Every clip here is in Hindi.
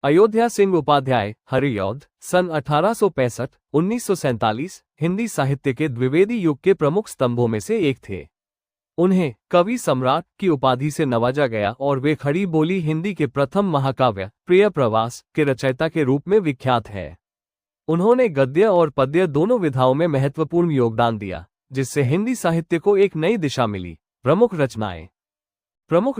अयोध्या सिंह उपाध्याय हरिऔध सन 1865-1947 हिंदी साहित्य के द्विवेदी युग के प्रमुख स्तंभों में से एक थे। उन्हें कवि सम्राट की उपाधि से नवाजा गया और वे खड़ी बोली हिंदी के प्रथम महाकाव्य प्रिय प्रवास के रचयिता के रूप में विख्यात है। उन्होंने गद्य और पद्य दोनों विधाओं में महत्वपूर्ण योगदान दिया, जिससे हिंदी साहित्य को एक नई दिशा मिली। प्रमुख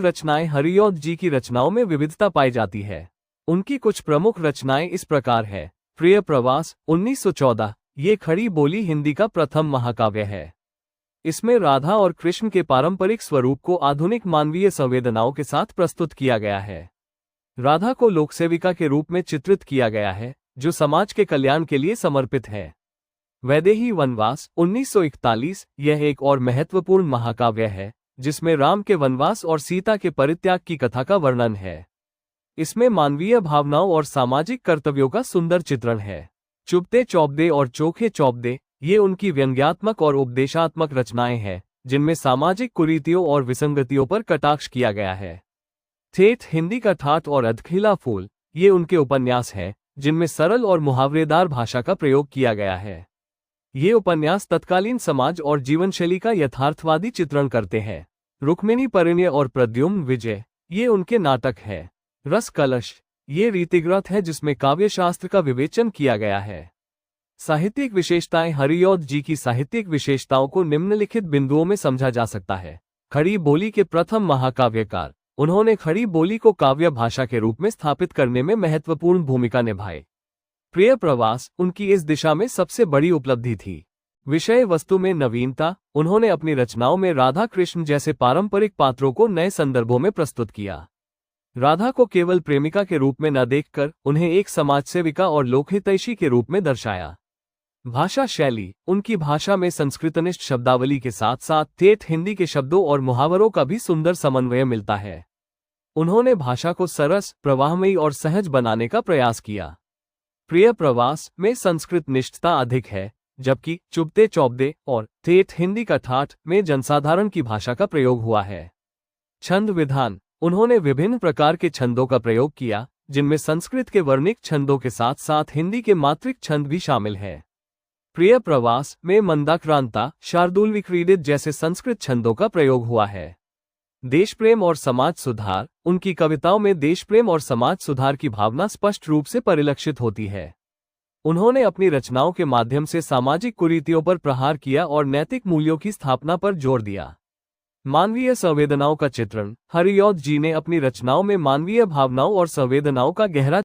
रचनाएं हरिऔध जी की रचनाओं में विविधता पाई जाती है। उनकी कुछ प्रमुख रचनाएं इस प्रकार है। प्रिय प्रवास 1914, ये खड़ी बोली हिंदी का प्रथम महाकाव्य है। इसमें राधा और कृष्ण के पारंपरिक स्वरूप को आधुनिक मानवीय संवेदनाओं के साथ प्रस्तुत किया गया है। राधा को लोकसेविका के रूप में चित्रित किया गया है, जो समाज के कल्याण के लिए समर्पित है। वैदेही वनवास 1941, यह एक और महत्वपूर्ण महाकाव्य है, जिसमें राम के वनवास और सीता के परित्याग की कथा का वर्णन है। इसमें मानवीय भावनाओं और सामाजिक कर्तव्यों का सुंदर चित्रण है। चुपते चौबदे और चोखे चौबदे, ये उनकी व्यंग्यात्मक और उपदेशात्मक रचनाएं हैं, जिनमें सामाजिक कुरीतियों और विसंगतियों पर कटाक्ष किया गया है। ठेठ हिंदी का ठाठ और अधखिला फूल, ये उनके उपन्यास हैं, जिनमें सरल और मुहावरेदार भाषा का प्रयोग किया गया है। ये उपन्यास तत्कालीन समाज और जीवनशैली का यथार्थवादी चित्रण करते हैं। रुक्मिणी परिणय और प्रद्युम्न विजय, ये उनके नाटक है। रस कलश, ये रीतिग्रंथ है जिसमें काव्यशास्त्र का विवेचन किया गया है। साहित्यिक विशेषताएं हरिऔध जी की साहित्यिक विशेषताओं को निम्नलिखित बिंदुओं में समझा जा सकता है। खड़ी बोली के प्रथम महाकाव्यकार, उन्होंने खड़ी बोली को काव्य भाषा के रूप में स्थापित करने में महत्वपूर्ण भूमिका निभाई। प्रिय प्रवास उनकी इस दिशा में सबसे बड़ी उपलब्धि थी। विषय वस्तु में नवीनता, उन्होंने अपनी रचनाओं में राधा कृष्ण जैसे पारंपरिक पात्रों को नए संदर्भों में प्रस्तुत किया। राधा को केवल प्रेमिका के रूप में न देखकर उन्हें एक समाजसेविका और लोकहितैषी के रूप में दर्शाया। भाषा शैली, उनकी भाषा में संस्कृतनिष्ठ शब्दावली के साथ साथ ठेठ हिंदी के शब्दों और मुहावरों का भी सुंदर समन्वय मिलता है। उन्होंने भाषा को सरस, प्रवाहमयी और सहज बनाने का प्रयास किया। प्रिय प्रवास में संस्कृत निष्ठता अधिक है, जबकि चुपते चौबदे और ठेठ हिंदी का ठाठ में जनसाधारण की भाषा का प्रयोग हुआ है। छंद विधान, उन्होंने विभिन्न प्रकार के छंदों का प्रयोग किया, जिनमें संस्कृत के वर्णिक छंदों के साथ साथ हिंदी के मात्रिक छंद भी शामिल है। प्रिय प्रवास में मंदाक्रांता, शार्दूल विक्रीडित जैसे संस्कृत छंदों का प्रयोग हुआ है। देश प्रेम और समाज सुधार, उनकी कविताओं में देश प्रेम और समाज सुधार की भावना स्पष्ट रूप से परिलक्षित होती है। उन्होंने अपनी रचनाओं के माध्यम से सामाजिक कुरीतियों पर प्रहार किया और नैतिक मूल्यों की स्थापना पर जोर दिया। मानवीय संवेदनाओं का चित्रण, हरिऔध जी ने अपनी रचनाओं में मानवीय भावनाओं और संवेदनाओं का गहरा